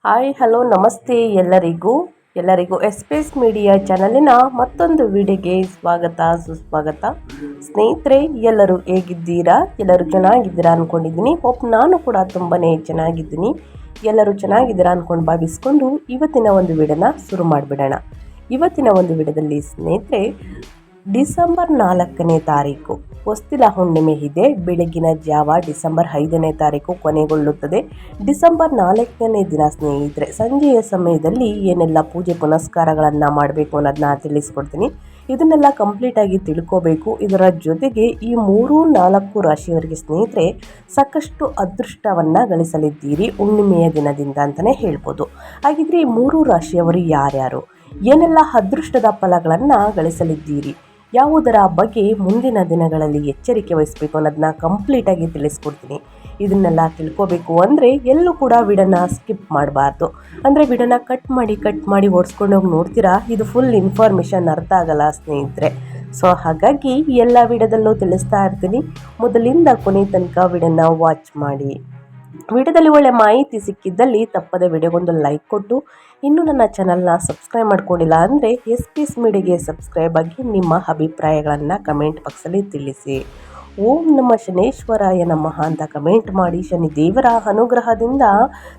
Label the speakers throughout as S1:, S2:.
S1: Hi hello ನಮಸ್ತೆ ಎಲ್ಲರಿಗೂ S media ಚಾನಲಿನ ಮತ್ತೊಂದು ವಿಡಿಯೋಗೆ ಸ್ವಾಗತ ಸುಸ್ವಾಗತ. ಸ್ನೇಹಿತರೆ, ಎಲ್ಲರೂ ಹೇಗಿದ್ದೀರಾ? ಎಲ್ಲರೂ ಚೆನ್ನಾಗಿದ್ದೀರಾ ಅಂದ್ಕೊಂಡಿದ್ದೀನಿ. ನಾನು ಕೂಡ ತುಂಬಾ ಚೆನ್ನಾಗಿದ್ದೀನಿ. ಎಲ್ಲರೂ ಚೆನ್ನಾಗಿದ್ದೀರಾ ಅಂದ್ಕೊಂಡು ಭಾವಿಸ್ಕೊಂಡು ಇವತ್ತಿನ ಒಂದು ವಿಡಿಯೋನ ಶುರು ಮಾಡಿಬಿಡೋಣ. ಇವತ್ತಿನ ಒಂದು ವಿಡಿಯೋದಲ್ಲಿ ಸ್ನೇಹಿತರೆ, ಡಿಸೆಂಬರ್ 4ನೇ ತಾರೀಕು ಹೊಸ್ತಿಲ ಹುಣ್ಣಿಮೆ ಇದೆ. ಬೆಳಗಿನ ಜಾವ ಡಿಸೆಂಬರ್ 5ನೇ ತಾರೀಕು ಕೊನೆಗೊಳ್ಳುತ್ತದೆ. ಡಿಸೆಂಬರ್ 4ನೇ ದಿನ ಸ್ನೇಹಿತರೆ, ಸಂಜೆಯ ಸಮಯದಲ್ಲಿ ಏನೆಲ್ಲ ಪೂಜೆ ಪುನಸ್ಕಾರಗಳನ್ನು ಮಾಡಬೇಕು ಅನ್ನೋದನ್ನ ತಿಳಿಸ್ಕೊಡ್ತೀನಿ. ಇದನ್ನೆಲ್ಲ ಕಂಪ್ಲೀಟಾಗಿ ತಿಳ್ಕೋಬೇಕು. ಇದರ ಜೊತೆಗೆ ಈ 3-4 ರಾಶಿಯವರಿಗೆ ಸ್ನೇಹಿತರೆ ಸಾಕಷ್ಟು ಅದೃಷ್ಟವನ್ನು ಗಳಿಸಲಿದ್ದೀರಿ ಹುಣ್ಣಿಮೆಯ ದಿನದಿಂದ ಅಂತಲೇ ಹೇಳ್ಬೋದು. ಹಾಗಿದ್ರೆ ಈ 3 ರಾಶಿಯವರು ಯಾರ್ಯಾರು, ಏನೆಲ್ಲ ಅದೃಷ್ಟದ ಫಲಗಳನ್ನು ಗಳಿಸಲಿದ್ದೀರಿ, ಯಾವುದರ ಬಗ್ಗೆ ಮುಂದಿನ ದಿನಗಳಲ್ಲಿ ಎಚ್ಚರಿಕೆ ವಹಿಸಬೇಕು ಅನ್ನೋದನ್ನ ಕಂಪ್ಲೀಟಾಗಿ ತಿಳಿಸ್ಕೊಡ್ತೀನಿ. ಇದನ್ನೆಲ್ಲ ತಿಳ್ಕೋಬೇಕು ಅಂದರೆ ಎಲ್ಲೂ ಕೂಡ ವಿಡಿಯೋನ ಸ್ಕಿಪ್ ಮಾಡಬಾರ್ದು. ಅಂದರೆ ವಿಡಿಯೋನ ಕಟ್ ಮಾಡಿ ಓಡಿಸ್ಕೊಂಡೋಗಿ ನೋಡ್ತೀರಾ, ಇದು ಫುಲ್ ಇನ್ಫಾರ್ಮೇಷನ್ ಅರ್ಥ ಆಗಲ್ಲ ಸ್ನೇಹಿತರೆ. ಸೊ ಹಾಗಾಗಿ ಎಲ್ಲ ವಿಡಿಯೋದಲ್ಲೂ ತಿಳಿಸ್ತಾ ಇರ್ತೀನಿ. ಮೊದಲಿಂದ ಕೊನೆ ತನಕ ವಿಡಿಯೋನ ವಾಚ್ ಮಾಡಿ. ವಿಡಿಯೋದಲ್ಲಿ ಒಳ್ಳೆ ಮಾಹಿತಿ ಸಿಕ್ಕಿದ್ದಲ್ಲಿ ತಪ್ಪದೆ ವಿಡಿಯೋಗೊಂದು ಲೈಕ್ ಕೊಟ್ಟು, ಇನ್ನೂ ನನ್ನ ಚಾನಲ್ನ ಸಬ್ಸ್ಕ್ರೈಬ್ ಮಾಡ್ಕೊಂಡಿಲ್ಲ ಅಂದರೆ ಎಸ್ ಮೀಡಿಯಾಗೆ ಸಬ್ಸ್ಕ್ರೈಬ್ ಆಗಿ ನಿಮ್ಮ ಅಭಿಪ್ರಾಯಗಳನ್ನು ಕಮೆಂಟ್ ಬಾಕ್ಸಲ್ಲಿ ತಿಳಿಸಿ. ಓಂ ನಮ್ಮ ಶನೇಶ್ವರಾಯ ನಮಃ ಅಂತ ಕಮೆಂಟ್ ಮಾಡಿ. ಶನಿ ದೇವರ ಅನುಗ್ರಹದಿಂದ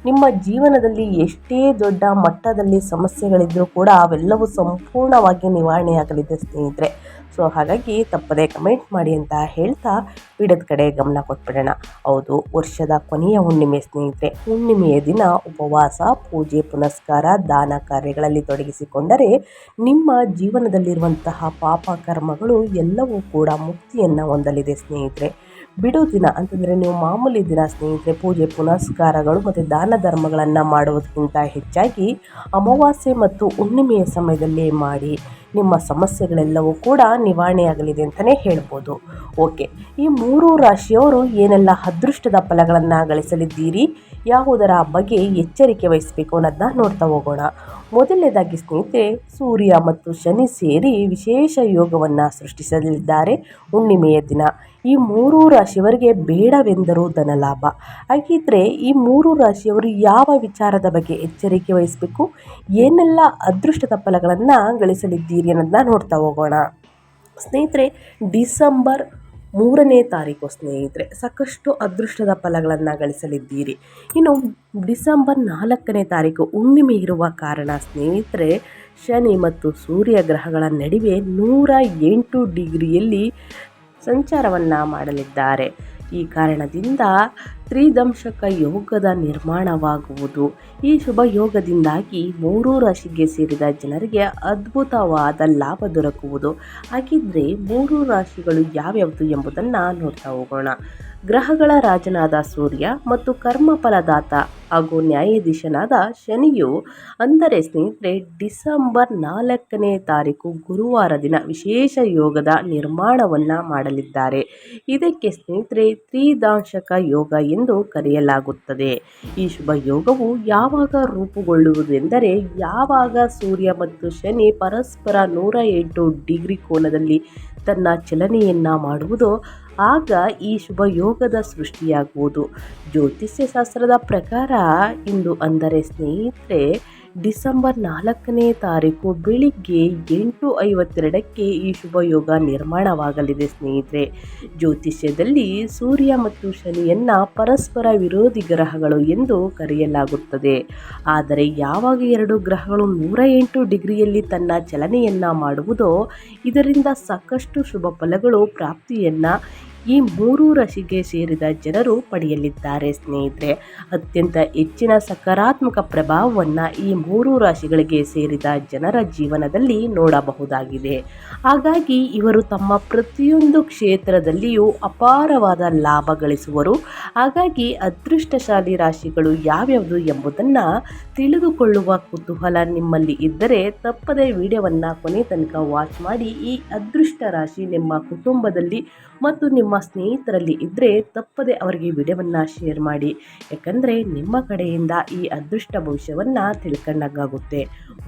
S1: ನಿಮ್ಮ ಜೀವನದಲ್ಲಿ ಎಷ್ಟೇ ದೊಡ್ಡ ಮಟ್ಟದಲ್ಲಿ ಸಮಸ್ಯೆಗಳಿದ್ದರೂ ಕೂಡ ಅವೆಲ್ಲವೂ ಸಂಪೂರ್ಣವಾಗಿ ನಿವಾರಣೆಯಾಗಲಿದೆ ಸ್ನೇಹಿತರೆ. ಸೊ ಹಾಗಾಗಿ ತಪ್ಪದೇ ಕಮೆಂಟ್ ಮಾಡಿ ಅಂತ ಹೇಳ್ತಾ ವಿಡಿಯೋದ ಕಡೆ ಗಮನ ಕೊಟ್ಬಿಡೋಣ. ಹೌದು, ವರ್ಷದ ಕೊನೆಯ ಹುಣ್ಣಿಮೆ ಸ್ನೇಹಿತರೆ. ಹುಣ್ಣಿಮೆಯ ದಿನ ಉಪವಾಸ, ಪೂಜೆ ಪುನಸ್ಕಾರ, ದಾನ ಕಾರ್ಯಗಳಲ್ಲಿ ತೊಡಗಿಸಿಕೊಂಡರೆ ನಿಮ್ಮ ಜೀವನದಲ್ಲಿರುವಂತಹ ಪಾಪ ಕರ್ಮಗಳು ಎಲ್ಲವೂ ಕೂಡ ಮುಕ್ತಿಯನ್ನು ಹೊಂದಲಿದೆ ಸ್ನೇಹಿತರೆ. ಬಿಡು ದಿನ ಅಂತಂದರೆ ನೀವು ಮಾಮೂಲಿ ದಿನ ಸ್ನೇಹಿತರೆ ಪೂಜೆ ಪುನಸ್ಕಾರಗಳು ಮತ್ತು ದಾನ ಧರ್ಮಗಳನ್ನು ಮಾಡುವುದಕ್ಕಿಂತ ಹೆಚ್ಚಾಗಿ ಅಮಾವಾಸ್ಯೆ ಮತ್ತು ಹುಣ್ಣಿಮೆಯ ಸಮಯದಲ್ಲೇ ಮಾಡಿ. ನಿಮ್ಮ ಸಮಸ್ಯೆಗಳೆಲ್ಲವೂ ಕೂಡ ನಿವಾರಣೆಯಾಗಲಿದೆ ಅಂತಲೇ ಹೇಳ್ಬೋದು. ಓಕೆ, ಈ 3 ರಾಶಿಯವರು ಏನೆಲ್ಲ ಅದೃಷ್ಟದ ಫಲಗಳನ್ನು ಗಳಿಸಲಿದ್ದೀರಿ, ಯಾವುದರ ಬಗ್ಗೆ ಎಚ್ಚರಿಕೆ ವಹಿಸಬೇಕು ಅನ್ನೋದನ್ನ ನೋಡ್ತಾ ಹೋಗೋಣ. ಮೊದಲನೇದಾಗಿ ಸ್ನೇಹಿತರೆ, ಸೂರ್ಯ ಮತ್ತು ಶನಿ ಸೇರಿ ವಿಶೇಷ ಯೋಗವನ್ನು ಸೃಷ್ಟಿಸಲಿದ್ದಾರೆ ಹುಣ್ಣಿಮೆಯ ದಿನ. ಈ 3 ರಾಶಿಯವರಿಗೆ ಬೇಡವೆಂದರೂ ಧನಲಾಭ. ಹಾಗಿದ್ರೆ ಈ 3 ರಾಶಿಯವರು ಯಾವ ವಿಚಾರದ ಬಗ್ಗೆ ಎಚ್ಚರಿಕೆ ವಹಿಸಬೇಕು, ಏನೆಲ್ಲ ಅದೃಷ್ಟದ ಫಲಗಳನ್ನು ಗಳಿಸಲಿದ್ದೀರಿ ಅನ್ನೋದನ್ನ ನೋಡ್ತಾ ಹೋಗೋಣ. ಸ್ನೇಹಿತರೆ, ಡಿಸೆಂಬರ್ 3ನೇ ತಾರೀಕು ಸ್ನೇಹಿತರೆ ಸಾಕಷ್ಟು ಅದೃಷ್ಟದ ಫಲಗಳನ್ನು ಗಳಿಸಲಿದ್ದೀರಿ. ಇನ್ನು ಡಿಸೆಂಬರ್ 4ನೇ ತಾರೀಕು ಹುಣ್ಣಿಮೆ ಇರುವ ಕಾರಣ ಸ್ನೇಹಿತರೆ, ಶನಿ ಮತ್ತು ಸೂರ್ಯ ಗ್ರಹಗಳ ನಡುವೆ 108 ಡಿಗ್ರಿಯಲ್ಲಿ ಸಂಚಾರವನ್ನು ಮಾಡಲಿದ್ದಾರೆ. ಈ ಕಾರಣದಿಂದ ತ್ರಿದಂಶಕ ಯೋಗದ ನಿರ್ಮಾಣವಾಗುವುದು. ಈ ಶುಭ ಯೋಗದಿಂದಾಗಿ 3 ರಾಶಿಗೆ ಸೇರಿದ ಜನರಿಗೆ ಅದ್ಭುತವಾದ ಲಾಭ ದೊರಕುವುದು. ಹಾಗಿದ್ರೆ 3 ರಾಶಿಗಳು ಯಾವ್ಯಾವುದು ಎಂಬುದನ್ನು ನೋಡ್ತಾ ಹೋಗೋಣ. ಗ್ರಹಗಳ ರಾಜನಾದ ಸೂರ್ಯ ಮತ್ತು ಕರ್ಮಫಲದಾತ ಹಾಗೂ ನ್ಯಾಯಾಧೀಶನಾದ ಶನಿಯು ಅಂದರೆ ಸ್ನೇಹಿತರೆ ಡಿಸೆಂಬರ್ 4ನೇ ತಾರೀಕು ಗುರುವಾರ ದಿನ ವಿಶೇಷ ಯೋಗದ ನಿರ್ಮಾಣವನ್ನು ಮಾಡಲಿದ್ದಾರೆ. ಇದಕ್ಕೆ ಸ್ನೇಹಿತರೆ ತ್ರಿದಾಂಶಕ ಯೋಗ ಎಂದು ಕರೆಯಲಾಗುತ್ತದೆ. ಈ ಶುಭ ಯೋಗವು ಯಾವಾಗ ರೂಪುಗೊಳ್ಳುವುದು ಎಂದರೆ, ಯಾವಾಗ ಸೂರ್ಯ ಮತ್ತು ಶನಿ ಪರಸ್ಪರ 108 ಡಿಗ್ರಿ ಕೋನದಲ್ಲಿ ತನ್ನ ಚಲನೆಯನ್ನು ಮಾಡುವುದೋ ಆಗ ಈ ಶುಭ ಯೋಗದ ಸೃಷ್ಟಿಯಾಗುವುದು. ಜ್ಯೋತಿಷ್ಯ ಶಾಸ್ತ್ರದ ಪ್ರಕಾರ ಇಂದು ಅಂದರೆ ಸ್ನೇಹಿತರೆ ಡಿಸೆಂಬರ್ 4ನೇ ತಾರೀಕು ಬೆಳಿಗ್ಗೆ 8:52ಕ್ಕೆ ಈ ಶುಭ ಯೋಗ ನಿರ್ಮಾಣವಾಗಲಿದೆ ಸ್ನೇಹಿತರೆ. ಜ್ಯೋತಿಷ್ಯದಲ್ಲಿ ಸೂರ್ಯ ಮತ್ತು ಶನಿಯನ್ನು ಪರಸ್ಪರ ವಿರೋಧಿ ಗ್ರಹಗಳು ಎಂದು ಕರೆಯಲಾಗುತ್ತದೆ. ಆದರೆ ಯಾವಾಗ 2 ಗ್ರಹಗಳು 108 ಡಿಗ್ರಿಯಲ್ಲಿ ತನ್ನ ಚಲನೆಯನ್ನು ಮಾಡುವುದೋ ಇದರಿಂದ ಸಾಕಷ್ಟು ಶುಭ ಫಲಗಳು ಪ್ರಾಪ್ತಿಯನ್ನು ಈ 3 ರಾಶಿಗೆ ಸೇರಿದ ಜನರು ಪಡೆಯಲಿದ್ದಾರೆ ಸ್ನೇಹಿತರೆ. ಅತ್ಯಂತ ಹೆಚ್ಚಿನ ಸಕಾರಾತ್ಮಕ ಪ್ರಭಾವವನ್ನು ಈ 3 ರಾಶಿಗಳಿಗೆ ಸೇರಿದ ಜನರ ಜೀವನದಲ್ಲಿ ನೋಡಬಹುದಾಗಿದೆ. ಹಾಗಾಗಿ ಇವರು ತಮ್ಮ ಪ್ರತಿಯೊಂದು ಕ್ಷೇತ್ರದಲ್ಲಿಯೂ ಅಪಾರವಾದ ಲಾಭ ಗಳಿಸುವರು. ಹಾಗಾಗಿ ಅದೃಷ್ಟಶಾಲಿ ರಾಶಿಗಳು ಯಾವ್ಯಾವುದು ಎಂಬುದನ್ನು ತಿಳಿದುಕೊಳ್ಳುವ ಕುತೂಹಲ ನಿಮ್ಮಲ್ಲಿ ಇದ್ದರೆ ತಪ್ಪದೇ ವಿಡಿಯೋವನ್ನು ಕೊನೆ ತನಕ ವಾಚ್ ಮಾಡಿ. ಈ ಅದೃಷ್ಟ ರಾಶಿ ನಿಮ್ಮ ಕುಟುಂಬದಲ್ಲಿ ಮತ್ತು ನಿಮ್ಮ ಸ್ನೇಹಿತರಲ್ಲಿ ಇದ್ದರೆ ತಪ್ಪದೆ ಅವರಿಗೆ ವಿಡಿಯೋವನ್ನು ಶೇರ್ ಮಾಡಿ. ಯಾಕಂದರೆ ನಿಮ್ಮ ಕಡೆಯಿಂದ ಈ ಅದೃಷ್ಟ ಭವಿಷ್ಯವನ್ನು ತಿಳ್ಕೊಂಡಾಗುತ್ತೆ.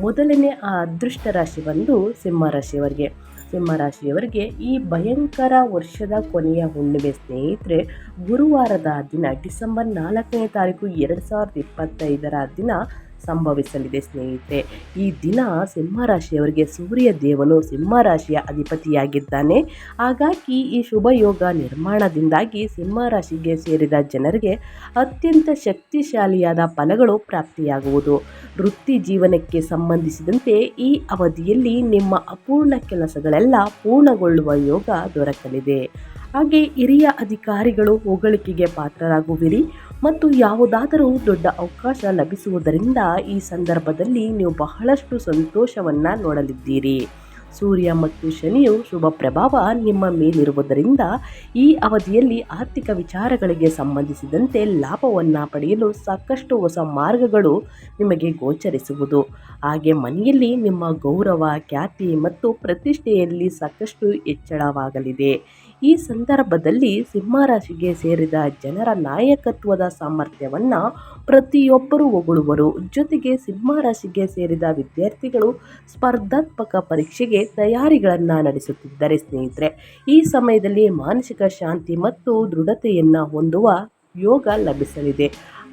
S1: ಮೊದಲನೇ ಆ ಅದೃಷ್ಟ ರಾಶಿ ಬಂದು ಸಿಂಹರಾಶಿಯವರಿಗೆ. ಸಿಂಹರಾಶಿಯವರಿಗೆ ಈ ಭಯಂಕರ ವರ್ಷದ ಕೊನೆಯ ಹುಣ್ಣಿಮೆ ಸ್ನೇಹಿತರೆ ಗುರುವಾರದ ದಿನ ಡಿಸೆಂಬರ್ 4ನೇ ತಾರೀಕು 2025 ದಿನ ಸಂಭವಿಸಲಿದೆ ಸ್ನೇಹಿತರೆ. ಈ ದಿನ ಸಿಂಹರಾಶಿಯವರಿಗೆ ಸೂರ್ಯ ದೇವನು ಸಿಂಹರಾಶಿಯ ಅಧಿಪತಿಯಾಗಿದ್ದಾನೆ. ಹಾಗಾಗಿ ಈ ಶುಭ ಯೋಗ ನಿರ್ಮಾಣದಿಂದಾಗಿ ಸಿಂಹರಾಶಿಗೆ ಸೇರಿದ ಜನರಿಗೆ ಅತ್ಯಂತ ಶಕ್ತಿಶಾಲಿಯಾದ ಫಲಗಳು ಪ್ರಾಪ್ತಿಯಾಗುವುದು. ವೃತ್ತಿ ಜೀವನಕ್ಕೆ ಸಂಬಂಧಿಸಿದಂತೆ ಈ ಅವಧಿಯಲ್ಲಿ ನಿಮ್ಮ ಅಪೂರ್ಣ ಕೆಲಸಗಳೆಲ್ಲ ಪೂರ್ಣಗೊಳ್ಳುವ ಯೋಗ ದೊರಕಲಿದೆ. ಹಾಗೆ ಹಿರಿಯ ಅಧಿಕಾರಿಗಳು ಹೊಗಳಿಕೆಗೆ ಪಾತ್ರರಾಗುವಿರಿ ಮತ್ತು ಯಾವುದಾದರೂ ದೊಡ್ಡ ಅವಕಾಶ ಲಭಿಸುವುದರಿಂದ ಈ ಸಂದರ್ಭದಲ್ಲಿ ನೀವು ಬಹಳಷ್ಟು ಸಂತೋಷವನ್ನು ನೋಡಲಿದ್ದೀರಿ. ಸೂರ್ಯ ಮತ್ತು ಶನಿಯು ಶುಭ ಪ್ರಭಾವ ನಿಮ್ಮ ಮೇಲಿರುವುದರಿಂದ ಈ ಅವಧಿಯಲ್ಲಿ ಆರ್ಥಿಕ ವಿಚಾರಗಳಿಗೆ ಸಂಬಂಧಿಸಿದಂತೆ ಲಾಭವನ್ನು ಪಡೆಯಲು ಸಾಕಷ್ಟು ಹೊಸ ಮಾರ್ಗಗಳು ನಿಮಗೆ ಗೋಚರಿಸುವುದು. ಹಾಗೆ ಮನೆಯಲ್ಲಿ ನಿಮ್ಮ ಗೌರವ, ಖ್ಯಾತಿ ಮತ್ತು ಪ್ರತಿಷ್ಠೆಯಲ್ಲಿ ಸಾಕಷ್ಟು ಹೆಚ್ಚಳವಾಗಲಿದೆ. ಈ ಸಂದರ್ಭದಲ್ಲಿ ಸಿಂಹರಾಶಿಗೆ ಸೇರಿದ ಜನರ ನಾಯಕತ್ವದ ಸಾಮರ್ಥ್ಯವನ್ನು ಪ್ರತಿಯೊಬ್ಬರೂ ಹೊಗಳುವರು. ಜೊತೆಗೆ ಸಿಂಹರಾಶಿಗೆ ಸೇರಿದ ವಿದ್ಯಾರ್ಥಿಗಳು ಸ್ಪರ್ಧಾತ್ಮಕ ಪರೀಕ್ಷೆಗೆ ತಯಾರಿಗಳನ್ನು ನಡೆಸುತ್ತಿದ್ದಾರೆ ಸ್ನೇಹಿತರೆ. ಈ ಸಮಯದಲ್ಲಿ ಮಾನಸಿಕ ಶಾಂತಿ ಮತ್ತು ದೃಢತೆಯನ್ನು ಹೊಂದುವ ಯೋಗ ಲಭಿಸಲಿದೆ.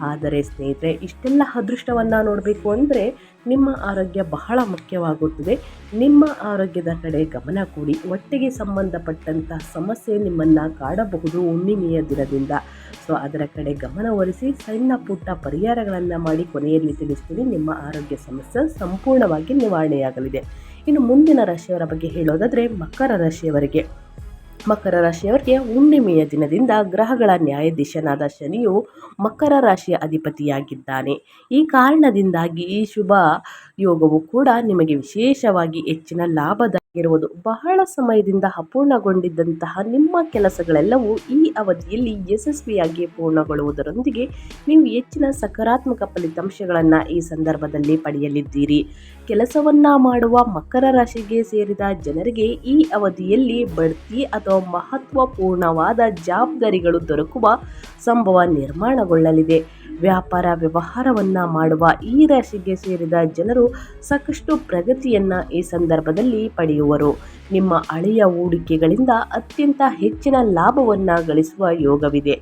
S1: ಆದರೆ ಸ್ನೇಹಿತರೆ, ಇಷ್ಟೆಲ್ಲ ಅದೃಷ್ಟವನ್ನು ನೋಡಬೇಕು ಅಂದರೆ ನಿಮ್ಮ ಆರೋಗ್ಯ ಬಹಳ ಮುಖ್ಯವಾಗುತ್ತದೆ. ನಿಮ್ಮ ಆರೋಗ್ಯದ ಕಡೆ ಗಮನ ಕೊಡಿ. ಹೊಟ್ಟೆಗೆ ಸಂಬಂಧಪಟ್ಟಂಥ ಸಮಸ್ಯೆ ನಿಮ್ಮನ್ನು ಕಾಡಬಹುದು ಹುಣ್ಣಿಮೆಯ ದಿನದಿಂದ. ಸೊ ಅದರ ಕಡೆ ಗಮನವಹಿಸಿ ಸಣ್ಣ ಪುಟ್ಟ ಪರಿಹಾರಗಳನ್ನು ಮಾಡಿ ಕೊನೆಯಲ್ಲಿ ತಿಳಿಸ್ತೀನಿ. ನಿಮ್ಮ ಆರೋಗ್ಯ ಸಮಸ್ಯೆ ಸಂಪೂರ್ಣವಾಗಿ ನಿವಾರಣೆಯಾಗಲಿದೆ. ಇನ್ನು ಮುಂದಿನ ರಾಶಿಯವರ ಬಗ್ಗೆ ಹೇಳೋದಾದರೆ ಮಕರ ರಾಶಿಯವರಿಗೆ ಹುಣ್ಣಿಮೆಯ ದಿನದಿಂದ ಗ್ರಹಗಳ ನ್ಯಾಯಾಧೀಶನಾದ ಶನಿಯು ಮಕರ ರಾಶಿಯ ಅಧಿಪತಿಯಾಗಿದ್ದಾನೆ. ಈ ಕಾರಣದಿಂದಾಗಿ ಈ ಶುಭ ಯೋಗವು ಕೂಡ ನಿಮಗೆ ವಿಶೇಷವಾಗಿ ಹೆಚ್ಚಿನ ಲಾಭದಾಗಿರುವುದು. ಬಹಳ ಸಮಯದಿಂದ ಅಪೂರ್ಣಗೊಂಡಿದ್ದಂತಹ ನಿಮ್ಮ ಕೆಲಸಗಳೆಲ್ಲವೂ ಈ ಅವಧಿಯಲ್ಲಿ ಯಶಸ್ವಿಯಾಗಿ ಪೂರ್ಣಗೊಳ್ಳುವುದರೊಂದಿಗೆ ನೀವು ಹೆಚ್ಚಿನ ಸಕಾರಾತ್ಮಕ ಫಲಿತಾಂಶಗಳನ್ನು ಈ ಸಂದರ್ಭದಲ್ಲಿ ಪಡೆಯಲಿದ್ದೀರಿ. ಕೆಲಸವನ್ನು ಮಾಡುವ ಮಕರ ರಾಶಿಗೆ ಸೇರಿದ ಜನರಿಗೆ ಈ ಅವಧಿಯಲ್ಲಿ ಬಡ್ತಿ ಅಥವಾ ಮಹತ್ವಪೂರ್ಣವಾದ ಜವಾಬ್ದಾರಿಗಳು ದೊರಕುವ ಸಂಭವ ನಿರ್ಮಾಣಗೊಳ್ಳಲಿದೆ. ವ್ಯಾಪಾರ ವ್ಯವಹಾರವನ್ನು ಮಾಡುವ ಈ ರಾಶಿಗೆ ಸೇರಿದ ಜನರು ಸಾಕಷ್ಟು ಪ್ರಗತಿಯನ್ನು ಈ ಸಂದರ್ಭದಲ್ಲಿ ಪಡೆಯುವರು. ನಿಮ್ಮ ಹಳೆಯ ಹೂಡಿಕೆಗಳಿಂದ ಅತ್ಯಂತ ಹೆಚ್ಚಿನ ಲಾಭವನ್ನು ಗಳಿಸುವ ಯೋಗವಿದೆ.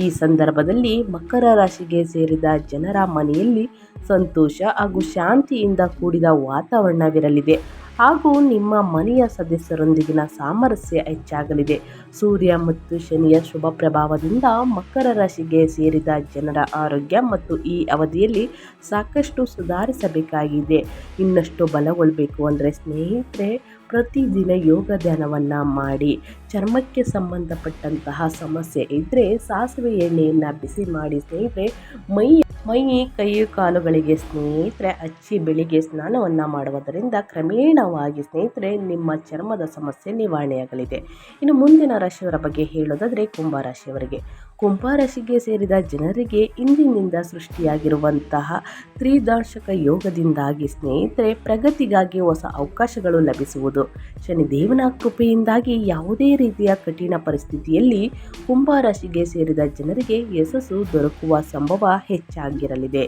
S1: ಈ ಸಂದರ್ಭದಲ್ಲಿ ಮಕರ ರಾಶಿಗೆ ಸೇರಿದ ಜನರ ಮನೆಯಲ್ಲಿ ಸಂತೋಷ ಹಾಗೂ ಶಾಂತಿಯಿಂದ ಕೂಡಿದ ವಾತಾವರಣವಿರಲಿದೆ ಹಾಗೂ ನಿಮ್ಮ ಮನೆಯ ಸದಸ್ಯರೊಂದಿಗಿನ ಸಾಮರಸ್ಯ ಹೆಚ್ಚಾಗಲಿದೆ. ಸೂರ್ಯ ಮತ್ತು ಶನಿಯ ಶುಭ ಪ್ರಭಾವದಿಂದ ಮಕರ ರಾಶಿಗೆ ಸೇರಿದ ಜನರ ಆರೋಗ್ಯ ಮತ್ತು ಈ ಅವಧಿಯಲ್ಲಿ ಸಾಕಷ್ಟು ಸುಧಾರಿಸಬೇಕಾಗಿದೆ. ಇನ್ನಷ್ಟು ಬಲಗೊಳ್ಳಬೇಕು ಅಂದರೆ ಸ್ನೇಹಿತರೆ, ಪ್ರತಿದಿನ ಯೋಗ ಧ್ಯಾನವನ್ನು ಮಾಡಿ. ಚರ್ಮಕ್ಕೆ ಸಂಬಂಧಪಟ್ಟಂತಹ ಸಮಸ್ಯೆ ಇದ್ದರೆ ಸಾಸಿವೆ ಎಣ್ಣೆಯನ್ನು ಬಿಸಿ ಮಾಡಿ ಸ್ನೇಹಿತರೆ ಮೈ ಕೈ ಕಾಲುಗಳಿಗೆ ಸ್ನೇಹಿತರೆ ಹಚ್ಚಿ ಬೆಳಿಗ್ಗೆ ಸ್ನಾನವನ್ನು ಮಾಡುವುದರಿಂದ ಕ್ರಮೇಣವಾಗಿ ಸ್ನೇಹಿತರೆ ನಿಮ್ಮ ಚರ್ಮದ ಸಮಸ್ಯೆ ನಿವಾರಣೆಯಾಗಲಿದೆ. ಇನ್ನು ಮುಂದಿನ ರಾಶಿಯವರ ಬಗ್ಗೆ ಹೇಳೋದಾದರೆ ಕುಂಭರಾಶಿಗೆ ಸೇರಿದ ಜನರಿಗೆ ಇಂದಿನಿಂದ ಸೃಷ್ಟಿಯಾಗಿರುವಂತಹ ತ್ರಿದಾರ್ಶಕ ಯೋಗದಿಂದಾಗಿ ಸ್ನೇಹಿತರೆ ಪ್ರಗತಿಗಾಗಿ ಹೊಸ ಅವಕಾಶಗಳು ಲಭಿಸುವುದು. ಶನಿದೇವನ ಕೃಪೆಯಿಂದಾಗಿ ಯಾವುದೇ ರೀತಿಯ ಕಠಿಣ ಪರಿಸ್ಥಿತಿಯಲ್ಲಿ ಕುಂಭರಾಶಿಗೆ ಸೇರಿದ ಜನರಿಗೆ ಯಶಸ್ಸು ದೊರಕುವ ಸಂಭವ ಹೆಚ್ಚಾಗಿರಲಿದೆ.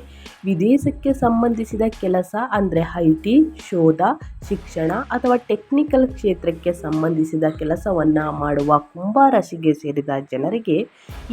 S1: ವಿದೇಶಕ್ಕೆ ಸಂಬಂಧಿಸಿದ ಕೆಲಸ ಅಂದರೆ IT, ಶೋಧ, ಶಿಕ್ಷಣ ಅಥವಾ ಟೆಕ್ನಿಕಲ್ ಕ್ಷೇತ್ರಕ್ಕೆ ಸಂಬಂಧಿಸಿದ ಕೆಲಸವನ್ನು ಮಾಡುವ ಕುಂಭರಾಶಿಗೆ ಸೇರಿದ ಜನರಿಗೆ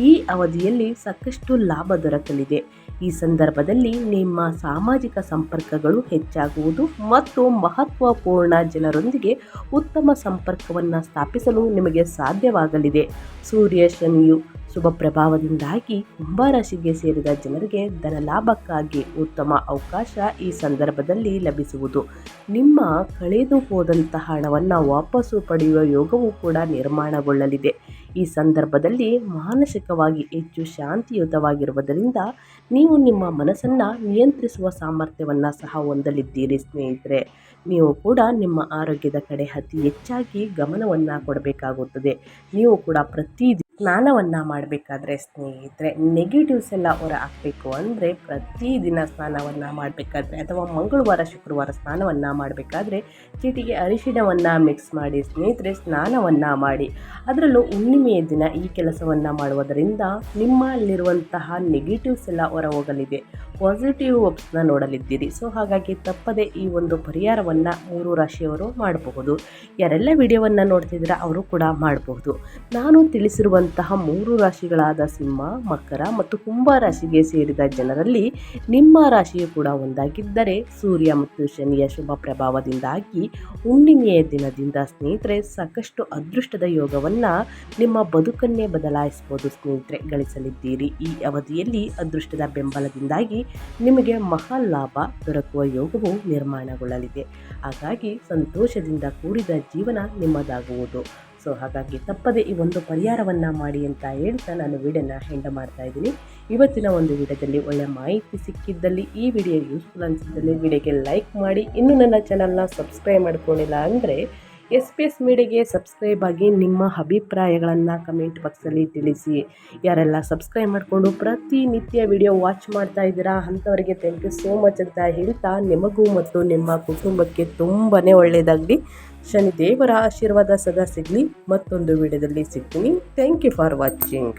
S1: ಈ ಅವಧಿಯಲ್ಲಿ ಸಾಕಷ್ಟು ಲಾಭ ದೊರಕಲಿದೆ. ಈ ಸಂದರ್ಭದಲ್ಲಿ ನಿಮ್ಮ ಸಾಮಾಜಿಕ ಸಂಪರ್ಕಗಳು ಹೆಚ್ಚಾಗುವುದು ಮತ್ತು ಮಹತ್ವಪೂರ್ಣ ಜನರೊಂದಿಗೆ ಉತ್ತಮ ಸಂಪರ್ಕವನ್ನು ಸ್ಥಾಪಿಸಲು ನಿಮಗೆ ಸಾಧ್ಯವಾಗಲಿದೆ. ಸೂರ್ಯ ಶನಿಯು ಶುಭ ಪ್ರಭಾವದಿಂದಾಗಿ ಕುಂಭರಾಶಿಗೆ ಸೇರಿದ ಜನರಿಗೆ ಧನ ಲಾಭಕ್ಕಾಗಿ ಉತ್ತಮ ಅವಕಾಶ ಈ ಸಂದರ್ಭದಲ್ಲಿ ಲಭಿಸುವುದು. ನಿಮ್ಮ ಕಳೆದು ಹೋದಂತಹ ಹಣವನ್ನು ವಾಪಸ್ಸು ಪಡೆಯುವ ಯೋಗವೂ ಕೂಡ ನಿರ್ಮಾಣಗೊಳ್ಳಲಿದೆ. ಈ ಸಂದರ್ಭದಲ್ಲಿ ಮಾನಸಿಕವಾಗಿ ಹೆಚ್ಚು ಶಾಂತಿಯುತವಾಗಿರುವುದರಿಂದ ನೀವು ನಿಮ್ಮ ಮನಸ್ಸನ್ನು ನಿಯಂತ್ರಿಸುವ ಸಾಮರ್ಥ್ಯವನ್ನು ಸಹ ಹೊಂದಲಿದ್ದೀರಿ ಸ್ನೇಹಿತರೆ. ನೀವು ಕೂಡ ನಿಮ್ಮ ಆರೋಗ್ಯದ ಕಡೆ ಅತಿ ಹೆಚ್ಚಾಗಿ ಗಮನವನ್ನು ಕೊಡಬೇಕಾಗುತ್ತದೆ. ನೀವು ಕೂಡ ಪ್ರತಿದಿನ ಸ್ನಾನವನ್ನು ಮಾಡಬೇಕಾದ್ರೆ ಸ್ನೇಹಿತರೆ ನೆಗೆಟಿವ್ಸ್ ಎಲ್ಲ ಹೊರ ಹಾಕಬೇಕು ಅಂದರೆ ಪ್ರತಿದಿನ ಸ್ನಾನವನ್ನು ಮಾಡಬೇಕಾದ್ರೆ ಅಥವಾ ಮಂಗಳವಾರ ಶುಕ್ರವಾರ ಸ್ನಾನವನ್ನು ಮಾಡಬೇಕಾದ್ರೆ ಚೀಟಿಗೆ ಅರಿಶಿಣವನ್ನು ಮಿಕ್ಸ್ ಮಾಡಿ ಸ್ನೇಹಿತರೆ ಸ್ನಾನವನ್ನು ಮಾಡಿ. ಅದರಲ್ಲೂ ಹುಣ್ಣಿಮೆಯ ದಿನ ಈ ಕೆಲಸವನ್ನು ಮಾಡುವುದರಿಂದ ನಿಮ್ಮಲ್ಲಿರುವಂತಹ ನೆಗೆಟಿವ್ಸ್ ಎಲ್ಲ ಹೊರ ಹೋಗಲಿದೆ. ಪಾಸಿಟಿವ್ ವೆಬ್ಸ್ನ ನೋಡಲಿದ್ದೀರಿ. ಸೊ ಹಾಗಾಗಿ ತಪ್ಪದೆ ಈ ಒಂದು ಪರಿಹಾರವನ್ನು 3 ರಾಶಿಯವರು ಮಾಡಬಹುದು. ಯಾರೆಲ್ಲ ವಿಡಿಯೋವನ್ನು ನೋಡ್ತಿದ್ದೀರಾ ಅವರು ಕೂಡ ಮಾಡಬಹುದು. ನಾನು ತಿಳಿಸಿರುವಂತಹ 3 ರಾಶಿಗಳಾದ ಸಿಂಹ, ಮಕರ ಮತ್ತು ಕುಂಭ ರಾಶಿಗೆ ಸೇರಿದ ಜನರಲ್ಲಿ ನಿಮ್ಮ ರಾಶಿಯು ಕೂಡ ಒಂದಾಗಿದ್ದರೆ ಸೂರ್ಯ ಮತ್ತು ಶನಿಯ ಶುಭ ಪ್ರಭಾವದಿಂದಾಗಿ ಹುಣ್ಣಿಮೆಯ ದಿನದಿಂದ ಸ್ನೇಹಿತರೆ ಸಾಕಷ್ಟು ಅದೃಷ್ಟದ ಯೋಗವನ್ನು ನಿಮ್ಮ ಬದುಕನ್ನೇ ಬದಲಾಯಿಸಬಹುದು ಸ್ನೇಹಿತರೆ, ಗಳಿಸಲಿದ್ದೀರಿ. ಈ ಅವಧಿಯಲ್ಲಿ ಅದೃಷ್ಟದ ಬೆಂಬಲದಿಂದಾಗಿ ನಿಮಗೆ ಮಹಾ ಲಾಭ ದೊರಕುವ ಯೋಗವು ನಿರ್ಮಾಣಗೊಳ್ಳಲಿದೆ. ಹಾಗಾಗಿ ಸಂತೋಷದಿಂದ ಕೂಡಿದ ಜೀವನ ನಿಮ್ಮದಾಗುವುದು. ಸೊ ಹಾಗಾಗಿ ತಪ್ಪದೆ ಈ ಒಂದು ಪರಿಹಾರವನ್ನು ಮಾಡಿ ಅಂತ ಹೇಳ್ತಾ ನಾನು ವಿಡಿಯೋನ ಎಂಡ್ ಮಾಡ್ತಾ ಇದ್ದೀನಿ. ಇವತ್ತಿನ ಒಂದು ವಿಡಿಯೋದಲ್ಲಿ ಒಳ್ಳೆಯ ಮಾಹಿತಿ ಸಿಕ್ಕಿದ್ದಲ್ಲಿ, ಈ ವಿಡಿಯೋ ಯೂಸ್ಫುಲ್ ಅನಿಸಿದ್ದಲ್ಲಿ ವಿಡಿಯೋಗೆ ಲೈಕ್ ಮಾಡಿ. ಇನ್ನೂ ನನ್ನ ಚಾನಲ್ನ ಸಬ್ಸ್ಕ್ರೈಬ್ ಮಾಡ್ಕೊಂಡಿಲ್ಲ ಅಂದರೆ SPS ಮೀಡಿಯಾಗೆ ಸಬ್ಸ್ಕ್ರೈಬ್ ಆಗಿ ನಿಮ್ಮ ಅಭಿಪ್ರಾಯಗಳನ್ನು ಕಮೆಂಟ್ ಬಾಕ್ಸಲ್ಲಿ ತಿಳಿಸಿ. ಯಾರೆಲ್ಲ ಸಬ್ಸ್ಕ್ರೈಬ್ ಮಾಡಿಕೊಂಡು ಪ್ರತಿನಿತ್ಯ ವಿಡಿಯೋ ವಾಚ್ ಮಾಡ್ತಾ ಇದ್ದೀರಾ ಅಂಥವರಿಗೆ ಥ್ಯಾಂಕ್ ಯು ಸೋ ಮಚ್ ಅಂತ ಹೇಳ್ತಾ, ನಿಮಗೂ ಮತ್ತು ನಿಮ್ಮ ಕುಟುಂಬಕ್ಕೆ ತುಂಬಾ ಒಳ್ಳೆಯದಾಗಲಿ. ಶನಿದೇವರ ಆಶೀರ್ವಾದ ಸದಾ ಸಿಗಲಿ. ಮತ್ತೊಂದು ವಿಡಿಯೋದಲ್ಲಿ ಸಿಗ್ತೀನಿ. Thank you for watching.